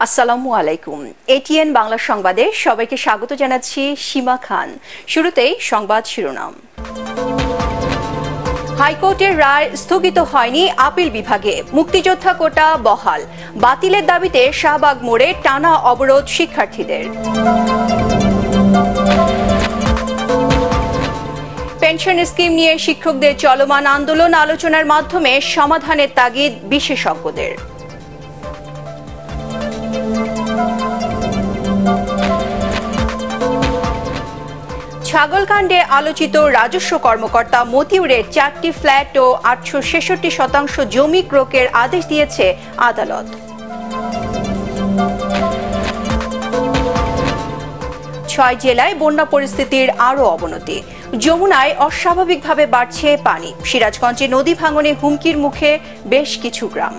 আসসালামু আলাইকুম। এটিএন বাংলা সংবাদে সবাইকে স্বাগত জানাচ্ছি সীমা খান। শুরুতেই সংবাদ শিরোনাম। হাইকোর্টের রায় স্থগিত হয়নি আপিল বিভাগে, মুক্তিযোদ্ধা কোটা বহাল। বাতিলের দাবিতে শাহবাগ মোড়ে টানা অবরোধ শিক্ষার্থীদের। পেনশন স্কিম নিয়ে শিক্ষকদের চলমান আন্দোলন, আলোচনার মাধ্যমে সমাধানের তাগিদ বিশেষজ্ঞদের। ছাগলকাণ্ডে আলোচিত রাজস্ব কর্মকর্তা মতিউরের 4টি ফ্ল্যাট ও 866% জমি ক্রয়ের আদেশ দিয়েছে আদালত। ছয় জেলায় বন্যা পরিস্থিতির আরও অবনতি। যমুনায় অস্বাভাবিকভাবে বাড়ছে পানি। সিরাজগঞ্জে নদী ভাঙনে হুমকির মুখে বেশ কিছু গ্রাম।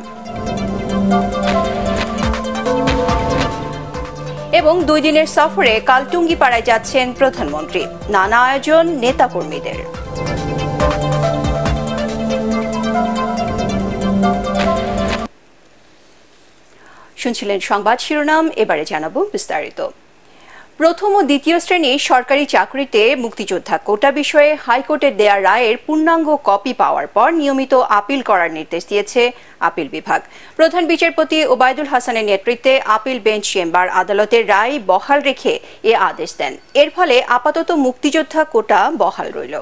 এবং 2 দিনের সফরে কাল টুঙ্গিপাড়ায় যাচ্ছেন প্রধানমন্ত্রী। নানা আয়োজন নেতাকর্মীদের। শুনছিলেন সংবাদ শিরোনাম, এবারে জানাবো বিস্তারিত। প্রথম ও দ্বিতীয় শ্রেণীর সরকারি চাকরিতে মুক্তিযোদ্ধা কোটা বিষয়ে হাইকোর্টের দেয়া রায়ের পূর্ণাঙ্গ কপি পাওয়ার পর নিয়মিত আপিল করার নির্দেশ দিয়েছে আপিল বিভাগ। প্রধান বিচারপতি ওবায়দুল হাসানের নেতৃত্বে আপিল বেঞ্চ চেম্বার আদালতের রায় বহাল রেখে এ আদেশ দেন। এর ফলে আপাতত মুক্তিযোদ্ধা কোটা বহাল রইল।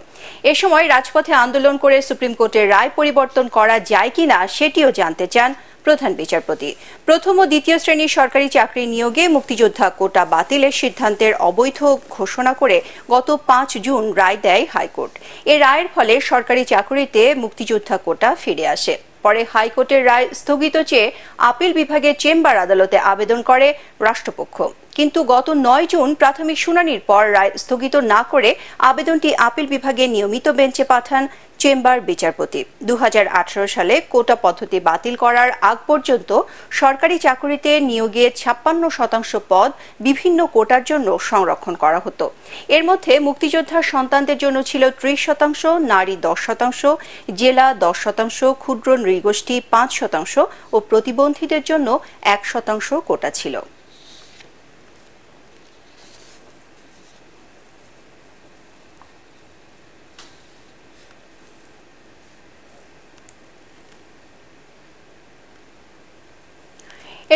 এ সময় রাজপথে আন্দোলন করে সুপ্রিম কোর্টের রায় পরিবর্তন করা যায় কিনা সেটিও জানতে চান প্রধান বিচারপতি। প্রথম ও দ্বিতীয় শ্রেণীর সরকারি চাকরি নিয়োগে মুক্তিযোদ্ধা কোটা বাতিলের সিদ্ধান্তের অবৈধ ঘোষণা করে গত 5 জুন রায় দেয় হাইকোর্ট। এ রায়ের ফলে সরকারি চাকরিতে মুক্তিযোদ্ধা কোটা ফিরে আসে। পরে হাইকোর্টের রায় স্থগিত চেয়ে আপিল বিভাগের চেম্বার আদালতে আবেদন করে রাষ্ট্রপক্ষ। কিন্তু গত 9 জুন প্রাথমিক শুনানির পর রায় স্থগিত না করে আবেদনটি আপিল বিভাগে নিয়মিত বেঞ্চে পাঠান চেম্বার বিচারপতি। 2018 সালে কোটা পদ্ধতি বাতিল করার আগ পর্যন্ত সরকারি চাকরিতে নিয়োগে 56% পদ বিভিন্ন কোটার জন্য সংরক্ষণ করা হতো। এর মধ্যে মুক্তিযোদ্ধার সন্তানদের জন্য ছিল 30%, নারী 10%, জেলা 10%, ক্ষুদ্র নৃগোষ্ঠী 5% ও প্রতিবন্ধীদের জন্য 1% কোটা ছিল।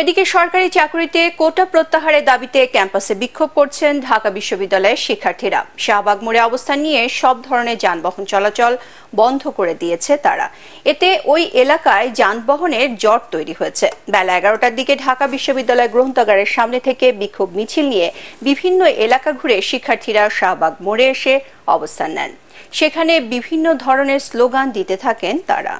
এদিকে সরকারি চাকরিতে কোটা প্রত্যাহারের দাবিতে ক্যাম্পাসে বিক্ষোভ করছেন ঢাকা বিশ্ববিদ্যালয়ের শিক্ষার্থীরা। শাহবাগ মোড়ে অবস্থান নিয়ে সব ধরনের যানবাহন চলাচল বন্ধ করে দিয়েছে তারা। এতে ওই এলাকায় যানবাহনের জট তৈরি হয়েছে। বেলা 11টার দিকে ঢাকা বিশ্ববিদ্যালয় গ্রন্থাগারের সামনে থেকে বিক্ষোভ মিছিল নিয়ে বিভিন্ন এলাকা ঘুরে শিক্ষার্থীরা শাহবাগ মোড়ে এসে অবস্থান নেন। সেখানে বিভিন্ন ধরনের স্লোগান দিতে থাকেন তারা।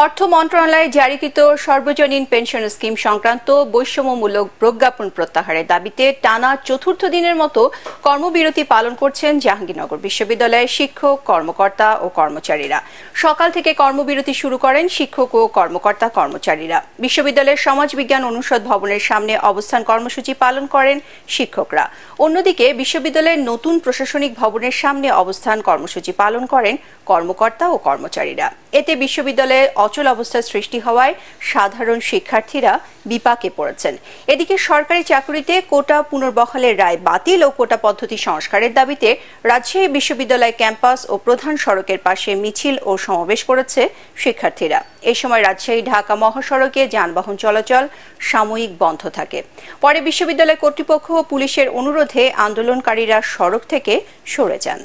অর্থ মন্ত্রণালয়ে জারিকৃত সর্বজনীন পেনশন স্কিম সংক্রান্ত বৈষম্যমূলক প্রজ্ঞাপন প্রত্যাহারের দাবিতে টানা 4র্থ দিনের মতো কর্মবিরতি পালন করছেন জাহাঙ্গীরনগর বিশ্ববিদ্যালয়ের শিক্ষক, কর্মকর্তা ও কর্মচারীরা। সকাল থেকে কর্মবিরতি শুরু করেন শিক্ষক ও কর্মকর্তা কর্মচারীরা। বিশ্ববিদ্যালয়ের সমাজ বিজ্ঞান অনুষদ ভবনের সামনে অবস্থান কর্মসূচি পালন করেন শিক্ষকরা। অন্যদিকে বিশ্ববিদ্যালয়ের নতুন প্রশাসনিক ভবনের সামনে অবস্থান কর্মসূচি পালন করেন কর্মকর্তা ও কর্মচারীরা। এতে বিশ্ববিদ্যালয়ে অচল অবস্থার সৃষ্টি হওয়ায় সাধারণ শিক্ষার্থীরা বিপাকে পড়েছেন। এদিকে সরকারি চাকরিতে কোটা পুনর্বহালের রায় বাতিল ও কোটা পদ্ধতি সংস্কারের দাবিতে রাজশাহী বিশ্ববিদ্যালয় ক্যাম্পাস ও প্রধান সড়কের পাশে মিছিল ও সমাবেশ করেছে শিক্ষার্থীরা। এই সময় রাজশাহী ঢাকা মহাসড়কে যানবাহন চলাচল সাময়িক বন্ধ থাকে। পরে বিশ্ববিদ্যালয় কর্তৃপক্ষ ও পুলিশের অনুরোধে আন্দোলনকারীরা সড়ক থেকে সরে যান।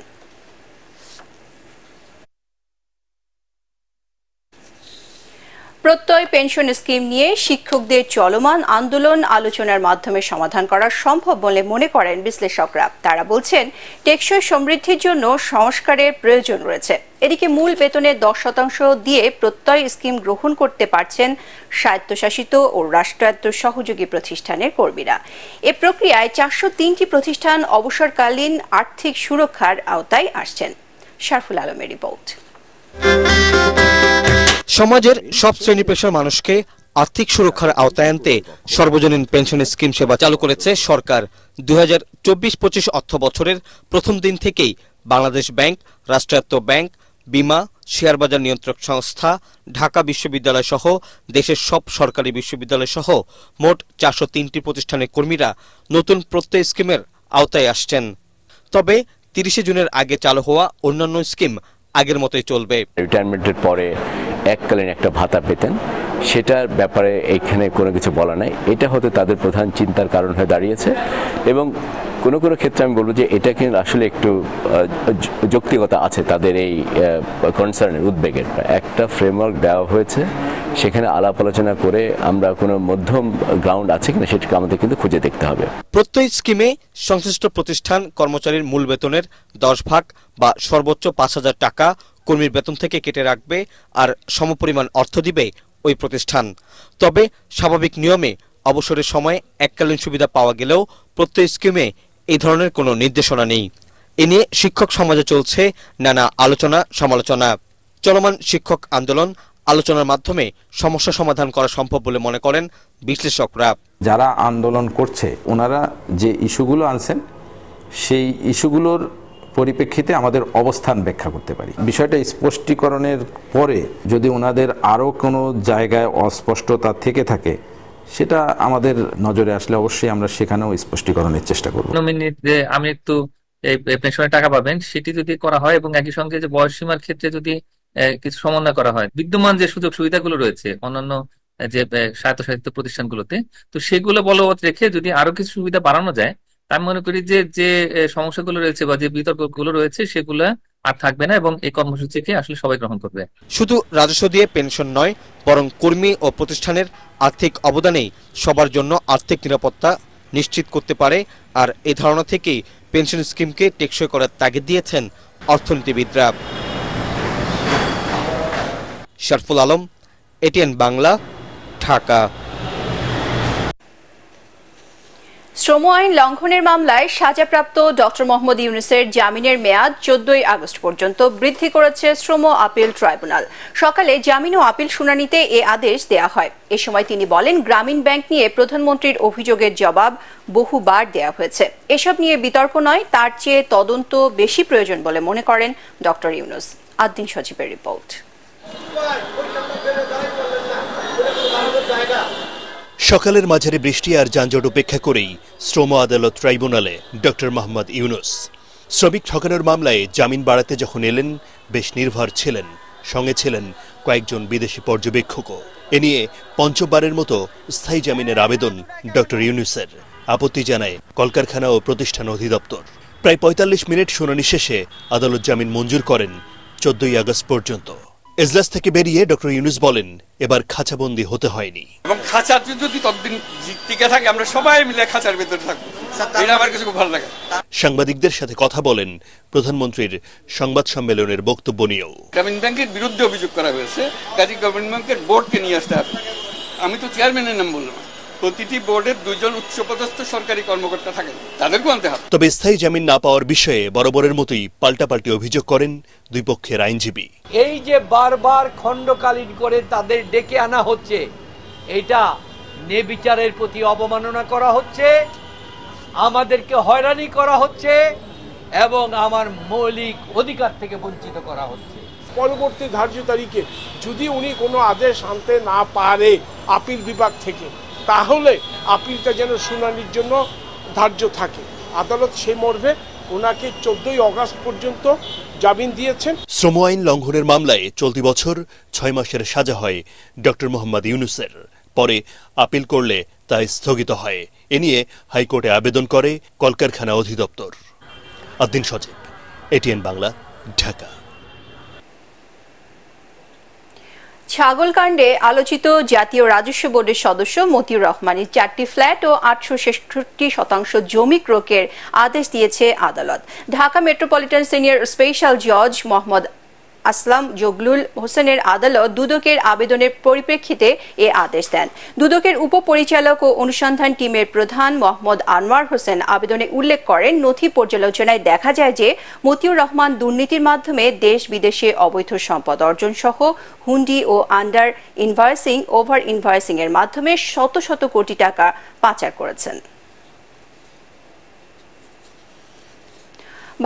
প্রত্যয় পেনশন স্কিম নিয়ে শিক্ষকদের চলমান আন্দোলন আলোচনার মাধ্যমে সমাধান করা সম্ভব বলে মনে করেন বিশ্লেষকরা। তারা বলছেন, টেকসই সমৃদ্ধির জন্য সংস্কারের প্রয়োজন রয়েছে। এদিকে মূল বেতনের 10% দিয়ে প্রত্যয় স্কিম গ্রহণ করতে পারছেন স্বায়ত্তশাসিত ও রাষ্ট্রায়ত্ত সহযোগী প্রতিষ্ঠানের কর্মীরা। এ প্রক্রিয়ায় 403টি প্রতিষ্ঠান অবসরকালীন আর্থিক সুরক্ষার আওতায় আসছেন। শারফুল আলমের রিপোর্ট। সমাজের সব শ্রেণী পেশার মানুষকে আর্থিক সুরক্ষার আওতায় আনতে সর্বজনীন পেনশন স্কিম সেবা চালু করেছে সরকার। 2024-25 অর্থ বছরের প্রথম দিন থেকেই বাংলাদেশ ব্যাংক, রাষ্ট্রায়ত্ত ব্যাংক, বিমা, শেয়ার বাজার নিয়ন্ত্রক সংস্থা, ঢাকা বিশ্ববিদ্যালয় সহ দেশের সব সরকারি বিশ্ববিদ্যালয় সহ মোট 403টি প্রতিষ্ঠানের কর্মীরা নতুন প্রত্যয় স্কিমের আওতায় আসছেন। তবে 30 জুনের আগে চালু হওয়া অন্যান্য স্কিম আগের মতোই চলবে। রিটায়ারমেন্টের পরে এককালীন একটা ভাতা পেতেন, সেটার ব্যাপারে এখানে কোনো কিছু বলা নাই। এটা হতে তাদের প্রধান চিন্তার কারণ হয়ে দাঁড়িয়েছে এবং কোনো কোনো ক্ষেত্রে আমি বলবো যে এটা কিন্তু আসলে একটু যৌক্তিকতা আছে তাদের এই কনসার্নের, উদ্বেগের। একটা ফ্রেমওয়ার্ক দেওয়া হয়েছে, সেখানে আলাপ আলোচনা করে আমরা কোনো মধ্যম গ্রাউন্ড আছে কিনা সেটাকে আমাদের কিন্তু খুঁজে দেখতে হবে। প্রত্যয় স্কিমে সংশ্লিষ্ট প্রতিষ্ঠান কর্মচারীর মূল বেতনের 10 ভাগ বা সর্বোচ্চ 5,000 টাকা কর্মীর বেতন থেকে কেটে রাখবে আর সমপরিমাণ অর্থ দিবে ওই প্রতিষ্ঠান। তবে স্বাভাবিক নিয়মে অবসরের সময় এককালীন সুবিধা পাওয়া গেলেও প্রত্যয় স্কিমে এই ধরনের কোনো নির্দেশনা নেই। এ নিয়ে শিক্ষক সমাজে চলছে নানা আলোচনা সমালোচনা। চলমান শিক্ষক আন্দোলন আলোচনার মাধ্যমে সমস্যা সমাধান করা সম্ভব বলে মনে করেন বিশ্লেষকরা। যারা আন্দোলন করছে ওনারা যে ইস্যুগুলো আনছেন সেই ইস্যুগুলোর পরিপ্রেক্ষিতে আমাদের অবস্থান ব্যাখ্যা করতে পারি। বিষয়টা স্পষ্টীকরণের পরে যদি ওনাদের আরও কোনো জায়গায় অস্পষ্টতা থেকে থাকে সেটা আমাদের নজরে আসলে অবশ্যই আমরা সেখানেও স্পষ্টীকরণের চেষ্টা করব। আমি একটু পেনশনের টাকা পাবেন সেটি যদি করা হয় এবং একই সঙ্গে যে বয়সসীমার ক্ষেত্রে যদি কিছু সমন্বয় করা হয়, বিদ্যমান যে সুযোগ সুবিধাগুলো রয়েছে অন্যান্য যে স্বায়ত্তশাসিত প্রতিষ্ঠানগুলোতে, তো সেগুলো বলবৎ রেখে যদি আরো কিছু সুবিধা বাড়ানো যায়, আমি মনে করি যে যে সমস্যাগুলো রয়েছে বা যে বিতর্কগুলো রয়েছে সেগুলো আর থাকবে না এবং এই কর্মসূচিকে আসলে সবাই গ্রহণ করবে। শুধু রাজস্ব দিয়ে পেনশন নয়, বরং কর্মী ও প্রতিষ্ঠানের আর্থিক অবদানেই সবার জন্য আর্থিক নিরাপত্তা নিশ্চিত করতে পারে। আর এই ধারণা থেকেই পেনশন স্কিমকে টেকসই করার তাগিদ দিয়েছেন অর্থনীতিবিদরা। শরফুল আলম, এটিএন বাংলা, ঢাকা। শ্রম আইন লঙ্ঘনের মামলায় সাজাপ্রাপ্ত ডক্টর মোহাম্মদ ইউনূসের জামিনের মেয়াদ 14 আগস্ট পর্যন্ত বৃদ্ধি করেছে শ্রম আপিল ট্রাইব্যুনাল। সকালে জামিন ও আপিল শুনানিতে এ আদেশ দেয়া হয়। এ সময় তিনি বলেন, গ্রামীণ ব্যাংক নিয়ে প্রধানমন্ত্রীর অভিযোগের জবাব বহুবার দেয়া হয়েছে। এসব নিয়ে বিতর্ক নয়, তার চেয়ে তদন্ত বেশি প্রয়োজন বলে মনে করেন ডক্টর ইউনূস। আদ্দিন সজীবের রিপোর্ট। সকালের মাঝারি বৃষ্টি আর যানজট উপেক্ষা করেই শ্রম আদালত ট্রাইব্যুনালে ডক্টর মোহাম্মদ ইউনূস শ্রমিক ঠকানোর মামলায় জামিন বাড়াতে যখন এলেন, বেশ নির্ভর ছিলেন, সঙ্গে ছিলেন কয়েকজন বিদেশি পর্যবেক্ষকও। এ নিয়ে পঞ্চমবারের মতো স্থায়ী জামিনের আবেদন ডক্টর ইউনূসের। আপত্তি জানায় কলকারখানা ও প্রতিষ্ঠান অধিদপ্তর। প্রায় 45 মিনিট শুনানি শেষে আদালত জামিন মঞ্জুর করেন 14 আগস্ট পর্যন্ত। এজলাস থেকে বেরিয়ে ডক্টর ইউনূস বলেন, এবার খাঁচাবন্দি হতে হয়নি এবং খাঁচাতে যদি ততদিন টিকে থাকে আমরা সবাই মিলে খাঁচার ভেতরে থাকবো, এটা আমার কাছে খুব ভালো লাগে। সাংবাদিকদের সাথে কথা বলেন প্রধানমন্ত্রীর সংবাদ সম্মেলনের বক্তব্য নিয়েও। গ্রামীণ ব্যাংকের বিরুদ্ধে অভিযোগ করা হয়েছে, কাজী গ্রামীণ ব্যাংকের বোর্ডকে নিয়ে আসতে হবে। আমি তো চেয়ারম্যানের নাম বললাম, প্রতিটি বোর্ডের 2 জন উচ্চপদস্থ সরকারি কর্মকর্তা থাকেন, তাদেরকেও আনতে হবে। তবে স্থায়ী জামিন না পাওয়ার বিষয়ে বরাবরের মতোই পাল্টাপাল্টি অভিযোগ করেন দুই পক্ষের আইনজীবী। এই যে বারবার খণ্ডকালীন করে তাদের ডেকে আনা হচ্ছে, এটা ন্যায়বিচারের প্রতি অবমাননা করা হচ্ছে, আমাদেরকে হয়রানি করা হচ্ছে এবং আমার মৌলিক অধিকার থেকে বঞ্চিত করা হচ্ছে। পরবর্তী ধার্য তারিখে যদি উনি কোনো আদেশ আনতে না পারে আপিল বিভাগ থেকে, তাহলে আপিলটা যেন শুনানির জন্য ধার্য থাকে। আদালত সেই মর্মে ওনাকে 14 আগস্ট পর্যন্ত জামিন দিয়েছেন। শ্রম আইন লঙ্ঘনের মামলায় চলতি বছর 6 মাসের সাজা হয় ডক্টর মোহাম্মদ ইউনূসের। পরে আপিল করলে তা স্থগিত হয়। এ নিয়ে হাইকোর্টে আবেদন করে কলকারখানা অধিদপ্তর। আদ্দিন সজীব, এটিএন বাংলা, ঢাকা। ছাগলকাণ্ডে আলোচিত জাতীয় রাজস্ব বোর্ডের সদস্য মতিউর রহমানের 4টি ফ্ল্যাট ও 866% জমি ক্রয়ের আদেশ দিয়েছে আদালত। ঢাকা মেট্রোপলিটন সিনিয়র স্পেশাল জজ মোহাম্মদ আসলাম জগলুল হোসেনের আদালত দুদকের আবেদনের পরিপ্রেক্ষিতে এ আদেশ দেন। দুদকের উপপরিচালক ও অনুসন্ধান টিমের প্রধান মোহাম্মদ আনোয়ার হোসেন আবেদনে উল্লেখ করেন, নথি পর্যালোচনায় দেখা যায় যে মতিউর রহমান দুর্নীতির মাধ্যমে দেশ বিদেশে অবৈধ সম্পদ অর্জন সহ হুন্ডি ও আন্ডার ইনভয়েসিং, ওভার ইনভয়েসিং এর মাধ্যমে শত শত কোটি টাকা পাচার করেছেন।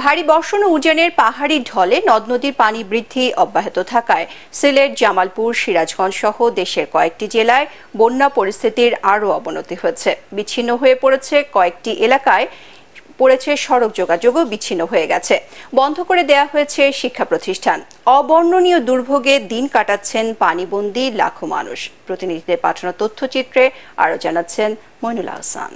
ভারী বর্ষণ ও উজানের পাহাড়ি ঢলে নদ নদীর পানি বৃদ্ধি অব্যাহত থাকায় সিলেট, জামালপুর, সিরাজগঞ্জ সহ দেশের কয়েকটি জেলায় বন্যা পরিস্থিতির আরও অবনতি হয়েছে। বিচ্ছিন্ন হয়ে পড়েছে কয়েকটি এলাকায় পড়েছে সড়ক যোগাযোগও বিচ্ছিন্ন হয়ে গেছে। বন্ধ করে দেয়া হয়েছে শিক্ষা প্রতিষ্ঠান। অবর্ণনীয় দুর্ভোগে দিন কাটাচ্ছেন পানিবন্দী লাখো মানুষ। প্রতিনিধিদের পাঠানো তথ্যচিত্রে আরও জানাচ্ছেন মইনুল আহসান।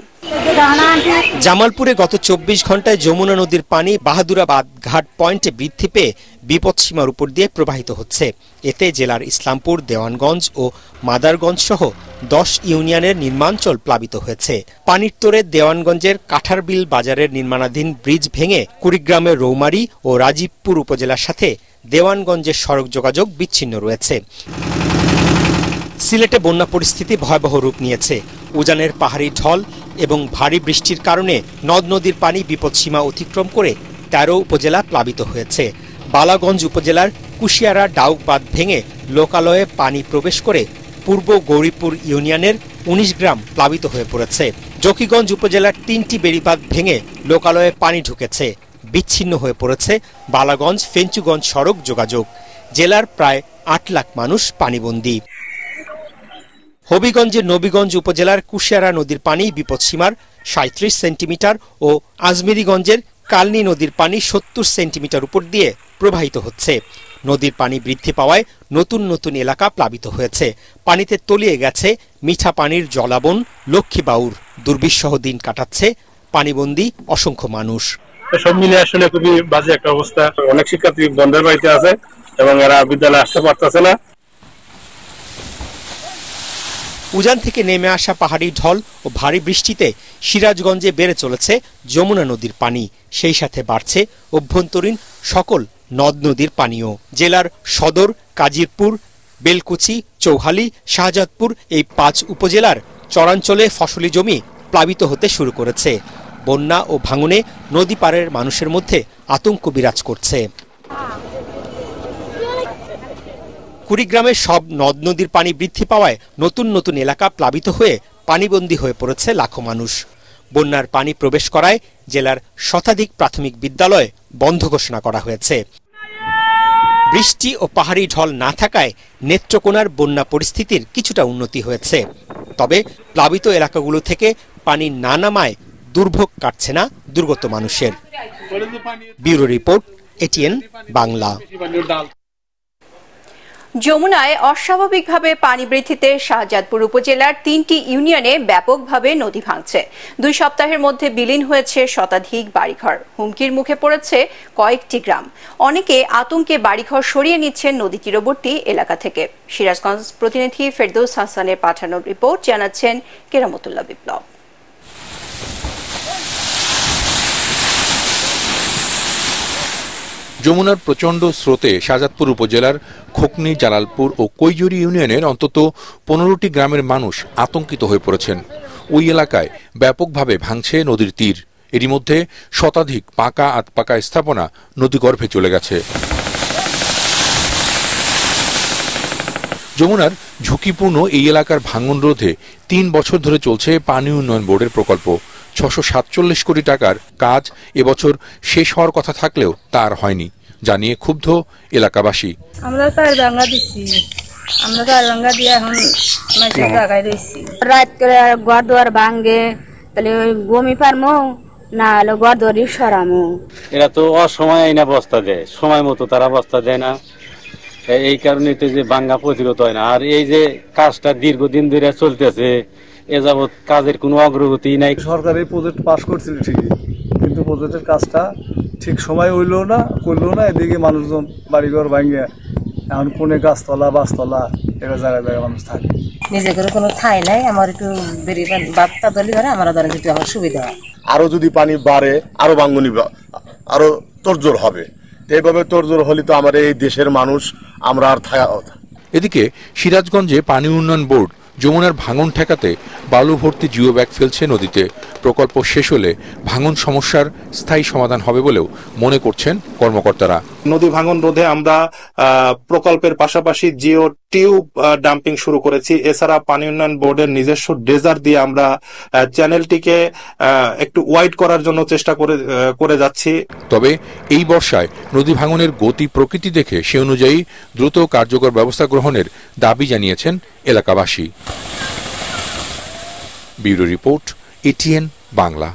জামালপুরে গত 24 ঘন্টায় যমুনা নদীর পানি বাহাদুরাবাদ ঘাট পয়েন্টে বৃদ্ধি পেয়ে বিপদসীমার উপর দিয়ে প্রবাহিত হচ্ছে। এতে জেলার ইসলামপুর, দেওয়ানগঞ্জ ও মাদারগঞ্জ সহ 10 ইউনিয়নের নির্মাঞ্চল প্লাবিত হয়েছে। পানির তোরে দেওয়ানগঞ্জের কাঠারবিল বাজারের নির্মাণাধীন ব্রিজ ভেঙে কুড়িগ্রামের রৌমারী ও রাজীবপুর উপজেলার সাথে দেওয়ানগঞ্জের সড়ক যোগাযোগ বিচ্ছিন্ন রয়েছে। সিলেটে বন্যা পরিস্থিতি ভয়াবহ রূপ নিয়েছে। উজানের পাহাড়ি ঢল এবং ভারী বৃষ্টির কারণে নদ নদীর পানি বিপদসীমা অতিক্রম করে 13 উপজেলা প্লাবিত হয়েছে। বালাগঞ্জ উপজেলার কুশিয়ারা ডাউক বাঁধ ভেঙে লোকালয়ে পানি প্রবেশ করে পূর্ব গৌরীপুর ইউনিয়নের 19 গ্রাম প্লাবিত হয়ে পড়েছে। জকিগঞ্জ উপজেলার 3টি বেড়িবাঁধ ভেঙে লোকালয়ে পানি ঢুকেছে। বিচ্ছিন্ন হয়ে পড়েছে বালাগঞ্জ ফেঞ্চুগঞ্জ সড়ক যোগাযোগ। জেলার প্রায় 8 লাখ মানুষ পানিবন্দী। হবিগঞ্জের নবীগঞ্জ উপজেলার কুশিয়ারা নদীর পানি বিপদসীমার 37 সেন্টিমিটার ও আজমিরিগঞ্জের কালনী নদীর পানি 70 সেন্টিমিটার উপর দিয়ে প্রবাহিত হচ্ছে। নদীর পানি বৃদ্ধি পাওয়ায় নতুন নতুন এলাকা প্লাবিত হয়েছে। পানিতে তলিয়ে গেছে মিঠা পানির জলাবন, লক্ষ্মীবাউর। দুর্বিষহ দিন কাটাচ্ছে পানিবন্দী অসংখ্য মানুষ। সব মিলে আসলে খুবই বাজে একটা অবস্থা। অনেক শিক্ষার্থী বন্ধের বাড়িতে আছে এবং এরা বিদ্যালয়ে আসতে পারতেছে না। উজান থেকে নেমে আসা পাহাড়ি ঢল ও ভারী বৃষ্টিতে সিরাজগঞ্জে বেড়ে চলেছে যমুনা নদীর পানি। সেই সাথে বাড়ছে অভ্যন্তরীণ সকল নদ নদীর পানিও। জেলার সদর, কাজিরপুর, বেলকুচি, চৌহালি, শাহজাদপুর এই 5 উপজেলার চরাঞ্চলে ফসলি জমি প্লাবিত হতে শুরু করেছে। বন্যা ও ভাঙনে নদী পাড়ের মানুষের মধ্যে আতঙ্ক বিরাজ করছে। কুড়িগ্রামের সব নদ নদীর পানি বৃদ্ধি পাওয়ায় নতুন নতুন এলাকা প্লাবিত হয়ে পানিবন্দী হয়ে পড়েছে লাখো মানুষ। বন্যার পানি প্রবেশ করায় জেলার শতাধিক প্রাথমিক বিদ্যালয় বন্ধ ঘোষণা করা হয়েছে। বৃষ্টি ও পাহাড়ি ঢল না থাকায় নেত্রকোনার বন্যা পরিস্থিতির কিছুটা উন্নতি হয়েছে। তবে প্লাবিত এলাকাগুলো থেকে পানি না নামায় দুর্ভোগ কাটছে না দুর্গত মানুষের। Bureau report, ATN Bangla. যমুনায় অস্বাভাবিকভাবে পানি বৃদ্ধিতে শাহজাদপুর উপজেলার 3টি ইউনিয়নে ব্যাপকভাবে নদী ভাঙছে। 2 সপ্তাহের মধ্যে বিলীন হয়েছে শতাধিক বাড়িঘর। হুমকির মুখে পড়েছে কয়েকটি গ্রাম। অনেকে আতঙ্কে বাড়িঘর সরিয়ে নিচ্ছেন নদী তীরবর্তী এলাকা থেকে। সিরাজগঞ্জ প্রতিনিধি ফেরদৌস হাসানের পাঠানো রিপোর্ট জানাচ্ছেন কেরামতুল্লাহ বিপ্লব। যমুনার প্রচণ্ড স্রোতে শাহজাদপুর উপজেলার খোকনি, জালালপুর ও কৈজুরি ইউনিয়নের অন্তত 15টি গ্রামের মানুষ আতঙ্কিত হয়ে পড়েছেন। ওই এলাকায় ব্যাপকভাবে ভাঙছে নদীর তীর। এরই মধ্যে শতাধিক পাকা আধপাকা স্থাপনা নদীগর্ভে চলে গেছে। যমুনার ঝুঁকিপূর্ণ এই এলাকার ভাঙন রোধে 3 বছর ধরে চলছে পানি উন্নয়ন বোর্ডের প্রকল্প। 647 কোটি টাকার কাজ এবছর শেষ হওয়ার কথা থাকলেও তার হয়নি, জানিয়ে ক্ষুব্ধ এলাকাবাসী। আমরা তার ভাঙা দিচ্ছি, আমরা তার ভাঙা দিয়ে এখন মাছের জায়গায় রয়েছি। রাত করে ঘর দুয়ার ভাঙে, তাহলে ওই গমি পারমো না হলে ঘর দুয়ারি সরামো। এরা তো অসময় আইনা বস্তা দেয়, সময় মতো তারা বস্তা দেয় না। এই কারণে যে ভাঙা প্রতিরোধ হয় না। আর এই যে কাজটা দীর্ঘদিন ধরে চলতেছে, এ যাবৎ কাজের কোনো অগ্রগতি নাই। সরকারি প্রজেক্ট পাস করছিল ঠিকই, কিন্তু প্রজেক্টের কাজটা ঠিক সময় হইলো না, করলো না। এদিকে মানুষজন বাড়িঘর ভাঙে এখন কোনে গাছতলা বাসতলা এরা জায়গায় জায়গায় মানুষ থাকে। নিজে করে কোনো ঠাই নাই, আমার একটু বেরিয়ে বাচ্চা দলি ধরে আমার ধরেন একটু আমার সুবিধা হয়। আরো যদি পানি বাড়ে আরো ভাঙনি আরো তোড়জোড় হবে, এইভাবে তোড়জোড় হলে তো আমার এই দেশের মানুষ আমরা আর এদিকে সিরাজগঞ্জে পানি উন্নয়ন বোর্ড যমুনার ভাঙন ঠেকাতে বালু ভর্তি জিও ব্যাগ ফেলছে নদীতে। প্রকল্প শেষ হলে ভাঙন সমস্যার স্থায়ী সমাধান হবে বলেও মনে করছেন কর্মকর্তারা। নদী ভাঙন রোধে আমরা প্রকল্পের পাশাপাশি জিও টিউব ডাম্পিং শুরু করেছি। এছাড়া পানি উন্নয়ন বোর্ডের নিজস্ব ড্রেজার দিয়ে আমরা চ্যানেলটিকে একটু ওয়াইড করার জন্য চেষ্টা করে যাচ্ছি। তবে এই বর্ষায় নদী ভাঙনের গতি প্রকৃতি দেখে সে অনুযায়ী দ্রুত কার্যকর ব্যবস্থা গ্রহণের দাবি জানিয়েছেন এলাকাবাসী। Bureau report, ATN Bangla.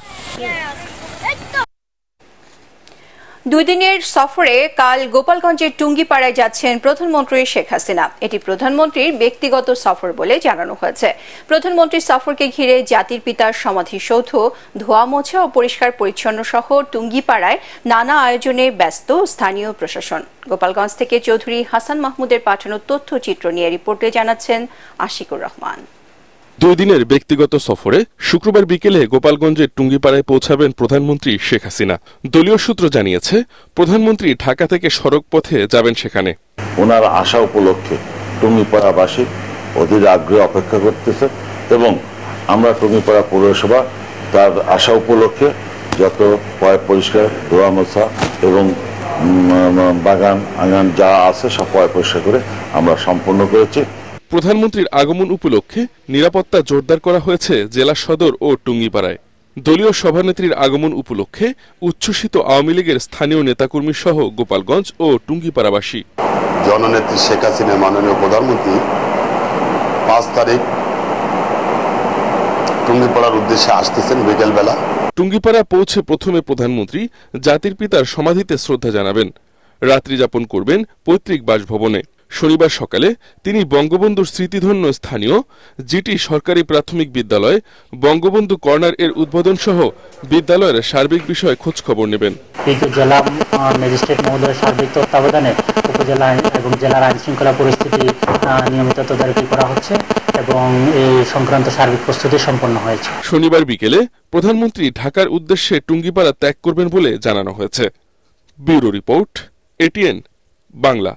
দুই দিনের সফরে কাল গোপালগঞ্জের টুঙ্গিপাড়ায় যাচ্ছেন প্রধানমন্ত্রী শেখ হাসিনা। এটি প্রধানমন্ত্রীর ব্যক্তিগত সফর বলে জানানো হয়েছে। প্রধানমন্ত্রীর সফরকে ঘিরে জাতির পিতার সমাধিসৌধ ধোয়া মোছা ও পরিষ্কার পরিচ্ছন্ন সহ টুঙ্গিপাড়ায় নানা আয়োজনে ব্যস্ত স্থানীয় প্রশাসন। গোপালগঞ্জ থেকে চৌধুরী হাসান মাহমুদের পাঠানো তথ্যচিত্র নিয়ে রিপোর্টে জানাচ্ছেন আশিকুর রহমান। 2 দিনের ব্যক্তিগত সফরে শুক্রবার বিকেলে গোপালগঞ্জের টুঙ্গিপাড়ায় পৌঁছাবেন প্রধানমন্ত্রী শেখ হাসিনা। দলীয় সূত্র জানিয়েছে, প্রধানমন্ত্রী ঢাকা থেকে সড়ক পথে যাবেন সেখানে। ওনার আশা উপলক্ষে টুঙ্গিপাড়াবাসী অধীর আগ্রহে অপেক্ষা করতেছে এবং আমরা টুঙ্গিপাড়া পৌরসভা তার আশা উপলক্ষে যত পরিষ্কার ধোয়া মোছা এবং বাগান আঙ্গান যা আছে সব পরিষ্কার করে আমরা সম্পন্ন করেছি। প্রধানমন্ত্রীর আগমন উপলক্ষে নিরাপত্তা জোরদার করা হয়েছে জেলা সদর ও টুঙ্গিপাড়ায়। দলীয় সভানেত্রীর আগমন উপলক্ষে উচ্ছ্বসিত আওয়ামী লীগের স্থানীয় নেতাকর্মী সহ গোপালগঞ্জ ও টুঙ্গিপাড়াবাসী। জননেত্রী শেখ হাসিনা মাননীয় প্রধানমন্ত্রী 5 তারিখ টুঙ্গিপাড়ার উদ্দেশ্যে আসতেছেন বিকেলবেলা। টুঙ্গিপাড়া পৌঁছে প্রথমে প্রধানমন্ত্রী জাতির পিতার সমাধিতে শ্রদ্ধা জানাবেন। রাত্রি যাপন করবেন পৈতৃক বাসভবনে। শনিবার সকালে তিনি বঙ্গবন্ধুর স্মৃতিধন্য স্থানীয় জিটি সরকারি প্রাথমিক বিদ্যালয় বঙ্গবন্ধু কর্নার এর উদ্বোধন সহ বিদ্যালয়ের সার্বিক বিষয়ে খোঁজ খবর নেবেন। জেলা ম্যাজিস্ট্রেট মহোদয়ের সার্বিক তত্ত্বাবধানে উপজেলা এবং জেলার আইন শৃঙ্খলা পরিস্থিতি নিয়মিত তদারকি করা হচ্ছে এবং এই সংক্রান্ত সার্বিক প্রস্তুতি সম্পন্ন হয়েছে। শনিবার বিকেলে প্রধানমন্ত্রী ঢাকার উদ্দেশ্যে টুঙ্গিপাড়া ত্যাগ করবেন বলে জানানো হয়েছে। Bureau report, ATN Bangla.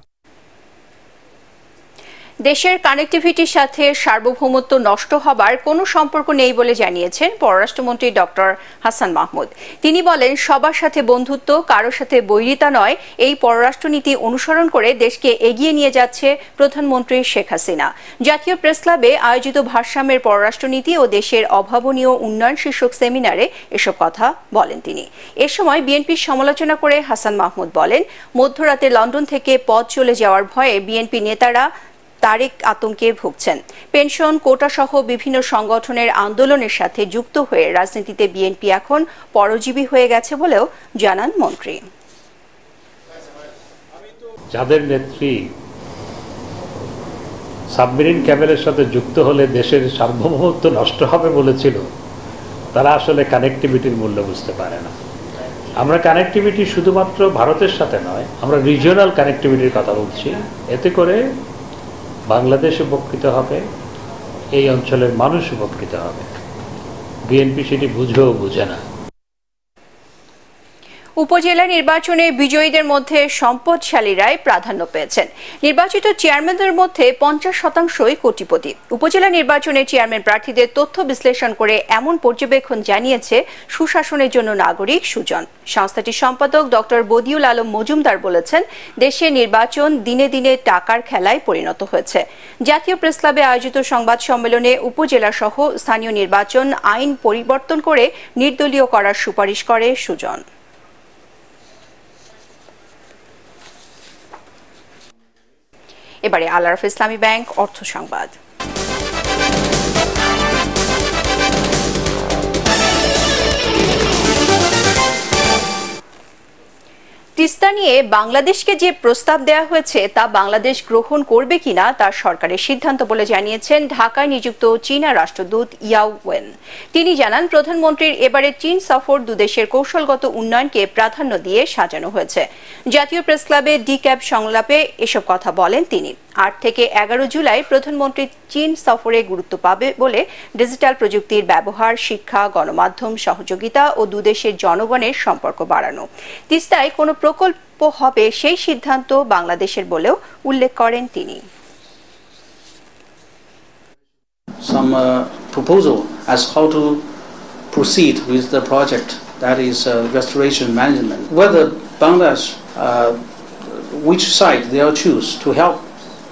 দেশের কানেক্টিভিটির সাথে সার্বভৌমত্ব নষ্ট হবার কোনো সম্পর্ক নেই বলে জানিয়েছেন পররাষ্ট্রমন্ত্রী ডক্টর হাসান মাহমুদ। তিনি বলেন, সবার সাথে বন্ধুত্ব, কারোর সাথে বৈরিতা নয়, এই পররাষ্ট্রনীতি অনুসরণ করে দেশকে এগিয়ে নিয়ে যাচ্ছে প্রধানমন্ত্রী শেখ হাসিনা। জাতীয় প্রেস ক্লাবে আয়োজিত ভারসাম্যের পররাষ্ট্রনীতি ও দেশের অভাবনীয় উন্নয়ন শীর্ষক সেমিনারে এসব কথা বলেন তিনি। এ সময় বিএনপির সমালোচনা করে হাসান মাহমুদ বলেন, মধ্যরাতে লন্ডন থেকে পথ চলে যাওয়ার ভয়ে বিএনপি নেতারা তারেক আতঙ্কে ভুগছেন। পেনশন, কোটা সহ বিভিন্ন সংগঠনের আন্দোলনের সাথে যুক্ত হয়ে রাজনীতিতে বিএনপি এখন পরজীবী হয়ে গেছে বলেও জানান মন্ত্রী। যাদের নেত্রী সাবমেরিন ক্যাবেলের সাথে যুক্ত হলে দেশের সার্বভৌমত্ব নষ্ট হবে বলেছিল, তারা আসলে কানেক্টিভিটির মূল্য বুঝতে পারে না। আমরা কানেক্টিভিটি শুধুমাত্র ভারতের সাথে নয়, আমরা রিজিওনাল কানেক্টিভিটির কথা বলছি। এতে করে বাংলাদেশ উপকৃত হবে, এই অঞ্চলের মানুষ উপকৃত হবে। বিএনপি সেটি বুঝেও বুঝে না। উপজেলা নির্বাচনে বিজয়ীদের মধ্যে সম্পদশালীরাই প্রাধান্য পেয়েছেন। নির্বাচিত চেয়ারম্যানদের মধ্যে 50%ই কোটিপতি। উপজেলা নির্বাচনে চেয়ারম্যান প্রার্থীদের তথ্য বিশ্লেষণ করে এমন পর্যবেক্ষণ জানিয়েছে সুশাসনের জন্য নাগরিক সুজন। সংস্থাটির সম্পাদক ডক্টর বদিউল আলম মজুমদার বলেছেন, দেশে নির্বাচন দিনে দিনে টাকার খেলায় পরিণত হয়েছে। জাতীয় প্রেস ক্লাবে আয়োজিত সংবাদ সম্মেলনে উপজেলা সহ স্থানীয় নির্বাচন আইন পরিবর্তন করে নির্দলীয় করার সুপারিশ করে সুজন। এবারে আল আরাফা ইসলামী ব্যাংক অর্থ সংবাদ। তিস্তা নিয়ে বাংলাদেশকে যে প্রস্তাব দেওয়া হয়েছে তা বাংলাদেশ গ্রহণ করবে কিনা তা সরকারের সিদ্ধান্ত বলে জানিয়েছেন ঢাকায় নিযুক্ত চীনা রাষ্ট্রদূত ইয়াও ওয়েন। তিনি জানান, প্রধানমন্ত্রীর এবারে চীন সফর দুদেশের কৌশলগত উন্নয়নকে প্রাধান্য দিয়ে সাজানো হয়েছে। জাতীয় প্রেস ক্লাবে ডি ক্যাব সংলাপে এসব কথা বলেন তিনি। 8 থেকে 11 জুলাই প্রধানমন্ত্রী চীন সফরে গুরুত্ব পাবে বলে ডিজিটাল প্রযুক্তির ব্যবহার, শিক্ষা, গণমাধ্যম সহযোগিতা ও দুদেশের জনগণের সম্পর্ক বাড়ানো। তিস্তায় কোনো প্রকল্প হবে সেই সিদ্ধান্ত বাংলাদেশের বলেও উল্লেখ করেন তিনি। Some proposal as how to proceed with the project, that is restoration management. Whether Bangladesh, which side they will choose to help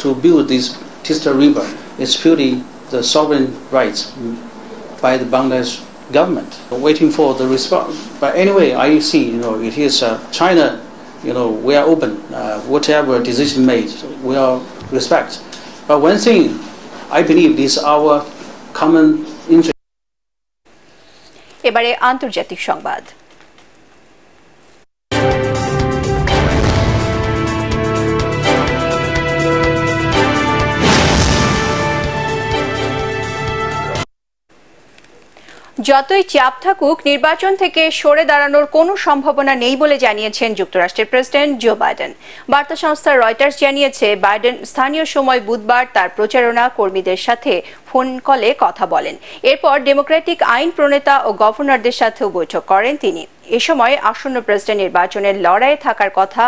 to build this Tista River is purely the sovereign rights by the Bangladesh government. Waiting for the response. But anyway, I see, it is China, we are open. Whatever decision made, we will respect. But one thing, I believe this is our common interest. এবারে আন্তর্জাতিক সংবাদ। যতই চাপ থাকুক, নির্বাচন থেকে সরে দাঁড়ানোর কোনো সম্ভাবনা নেই বলে জানিয়েছেন যুক্তরাষ্ট্রের প্রেসিডেন্ট জো বাইডেন। বার্তা সংস্থা রয়টার্স জানিয়েছে, বাইডেন স্থানীয় সময় বুধবার তার প্রচারণা কর্মীদের সাথে ফোন কলে কথা বলেন। এরপর ডেমোক্রেটিক আইন প্রণেতা ও গভর্নরদের সাথেও বৈঠক করেন তিনি। এ সময় আসন্ন প্রেসিডেন্ট নির্বাচনের লড়াইয়ে থাকার কথা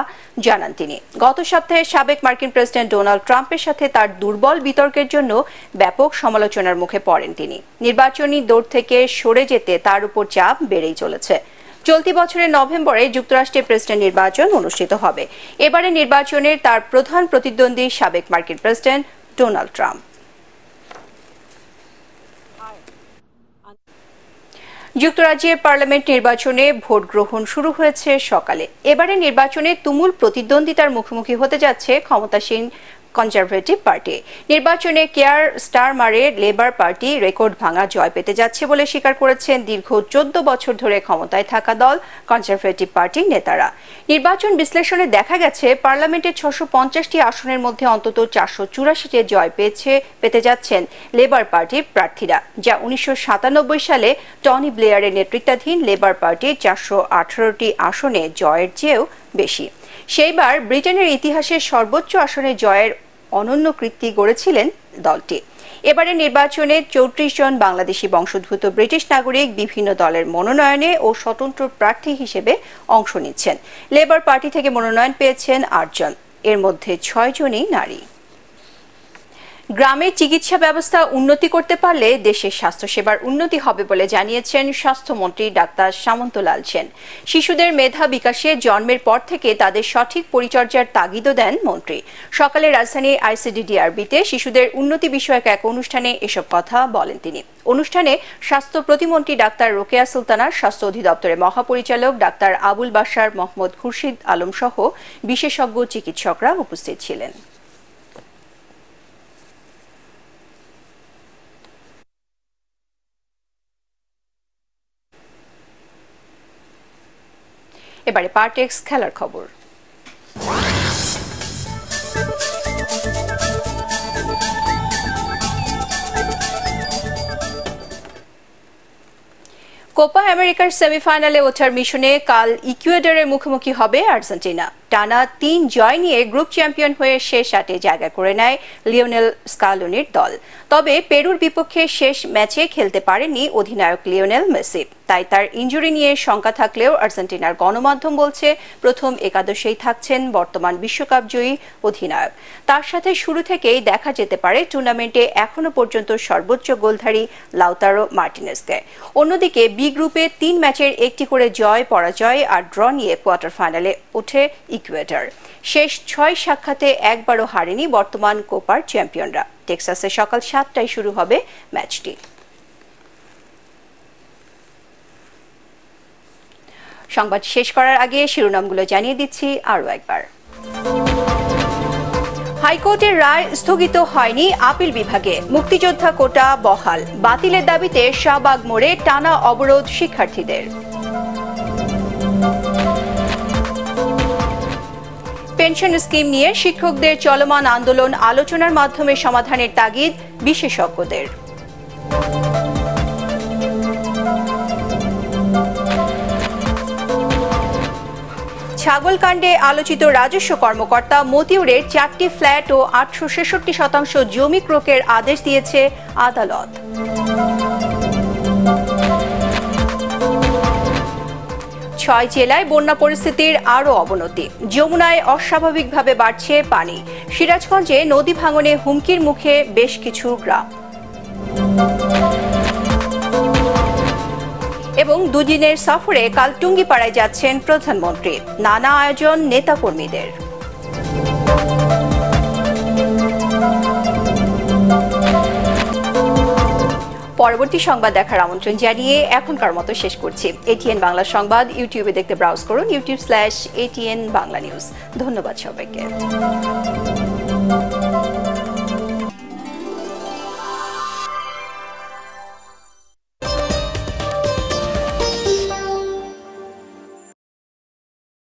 জানান তিনি। গত সপ্তাহে সাবেক মার্কিন প্রেসিডেন্ট ডোনাল্ড ট্রাম্পের সাথে তার দুর্বল বিতর্কের জন্য ব্যাপক সমালোচনার মুখে পড়েন তিনি। নির্বাচনী দৌড় থেকে সরে যেতে তার উপর চাপ বেড়েই চলেছে। চলতি বছরের নভেম্বরে যুক্তরাষ্ট্রে প্রেসিডেন্ট নির্বাচন অনুষ্ঠিত হবে। এবারে নির্বাচনের তার প্রধান প্রতিদ্বন্দ্বী সাবেক মার্কিন প্রেসিডেন্ট ডোনাল্ড ট্রাম্প। যুক্তরাজ্যের পার্লামেন্ট নির্বাচনে ভোট গ্রহণ শুরু হয়েছে সকালে। এবারে নির্বাচনে তুমুল প্রতিদ্বন্দ্বিতার মুখোমুখি হতে যাচ্ছে ক্ষমতাসীন কনজারভেটিভ পার্টি। নির্বাচনে কেয়ার স্টারমারের লেবার পার্টি রেকর্ড ভাঙা জয় পেতে যাচ্ছে বলে স্বীকার করেছেন দীর্ঘ 14 বছর ধরে ক্ষমতায় থাকা দল কনজারভেটিভ পার্টির নেতারা। নির্বাচন বিশ্লেষণে দেখা গেছে, পার্লামেন্টের 650টি আসনের মধ্যে অন্তত 484তে জয় পেতে যাচ্ছেন লেবার পার্টির প্রার্থীরা, যা 1997 সালে টনি ব্লেয়ারের নেতৃত্বাধীন লেবার পার্টির 418টি আসনে জয়ের চেয়েও বেশি। সেইবার ব্রিটেনের ইতিহাসে সর্বোচ্চ আসনে জয়ের অনন্য কীর্তি গড়েছিলেন দলটি। এবারে নির্বাচনে 34 জন বাংলাদেশি বংশোদ্ভূত ব্রিটিশ নাগরিক বিভিন্ন দলের মনোনয়নে ও স্বতন্ত্র প্রার্থী হিসেবে অংশ নিচ্ছেন। লেবার পার্টি থেকে মনোনয়ন পেয়েছেন 8 জন, এর মধ্যে 6 জনই নারী। গ্রামের চিকিৎসা ব্যবস্থা উন্নতি করতে পারলে দেশের স্বাস্থ্যসেবার উন্নতি হবে বলে জানিয়েছেন স্বাস্থ্যমন্ত্রী ডাক্তার সামন্তলাল সেন। শিশুদের মেধা বিকাশে জন্মের পর থেকে তাদের সঠিক পরিচর্যার তাগিদও দেন মন্ত্রী। সকালে রাজধানীর আইসিডিডিআরবিতে শিশুদের উন্নতি বিষয়ক এক অনুষ্ঠানে এসব কথা বলেন তিনি। অনুষ্ঠানে স্বাস্থ্য প্রতিমন্ত্রী ডাক্তার রোকেয়া সুলতানা, স্বাস্থ্য অধিদপ্তরের মহাপরিচালক ডাক্তার আবুল বাশার মোহাম্মদ খুরশিদ আলম সহ বিশেষজ্ঞ চিকিৎসকরা উপস্থিত ছিলেন। এবারে পার্টেক্স খেলার খবর। কোপা আমেরিকার সেমিফাইনালে ওঠার মিশনে কাল ইকুয়েডরের মুখোমুখি হবে আর্জেন্টিনা। টানা 3 জয় নিয়ে গ্রুপ চ্যাম্পিয়ন হয়ে শেষ 8-এ জায়গা করে নেয় লিওনেল স্কালোনির দল। তবে পেরুর বিপক্ষে শেষ ম্যাচে খেলতে পারেননি অধিনায়ক লিওনেল মেসি। তাই তার ইনজুরি নিয়ে শঙ্কা থাকলেও আর্জেন্টিনার গণমাধ্যম বলছে প্রথম একাদশেই থাকছেন বর্তমান বিশ্বকাপ জয়ী অধিনায়ক। তার সাথে শুরু থেকেই দেখা যেতে পারে টুর্নামেন্টে এখনো পর্যন্ত সর্বোচ্চ গোলধারী লাউতারো মার্টিনেজকে। অন্যদিকে বি গ্রুপে 3 ম্যাচের 1টি করে জয়, পরাজয় আর ড্র নিয়ে কোয়ার্টার ফাইনালে ওঠে ইকুয়েডর। শেষ 6 সাক্ষাতে একবারও হারেনি বর্তমান কোপার চ্যাম্পিয়নরা। টেক্সাসে সকাল 7টায় শুরু হবে ম্যাচটি। সংবাদ শেষ করার আগে শিরোনামগুলো জানিয়ে দিচ্ছি আরও একবার। হাইকোর্টের রায় স্থগিত হয়নি আপিল বিভাগে, মুক্তিযোদ্ধা কোটা বহাল। বাতিলের দাবিতে শাহবাগ মোড়ে টানা অবরোধ শিক্ষার্থীদের। পেনশন স্কিম নিয়ে শিক্ষকদের চলমান আন্দোলন আলোচনার মাধ্যমে সমাধানের তাগিদ বিশেষজ্ঞদের। ছাগলকাণ্ডে আলোচিত রাজস্ব কর্মকর্তা মতিউরের 4টি ফ্ল্যাট ও 866% জমি ক্রয়ের আদেশ দিয়েছে আদালত। 6 জেলায় বন্যা পরিস্থিতির আরও অবনতি, যমুনায় অস্বাভাবিকভাবে বাড়ছে পানি। সিরাজগঞ্জে নদী ভাঙনে হুমকির মুখে বেশ কিছু গ্রাম। এবং দুদিনের সফরে কাল টুঙ্গিপাড়ায় যাচ্ছেন প্রধানমন্ত্রী, নানা আয়োজন নেতাকর্মীদের। পরবর্তী সংবাদ দেখার আমন্ত্রণ জানিয়ে এখনকার মতো শেষ করছি। এটিএন বাংলা সংবাদ ইউটিউবে দেখতে ব্রাউজ করুন youtube.com/ATN বাংলা নিউজ। ধন্যবাদ সবাইকে।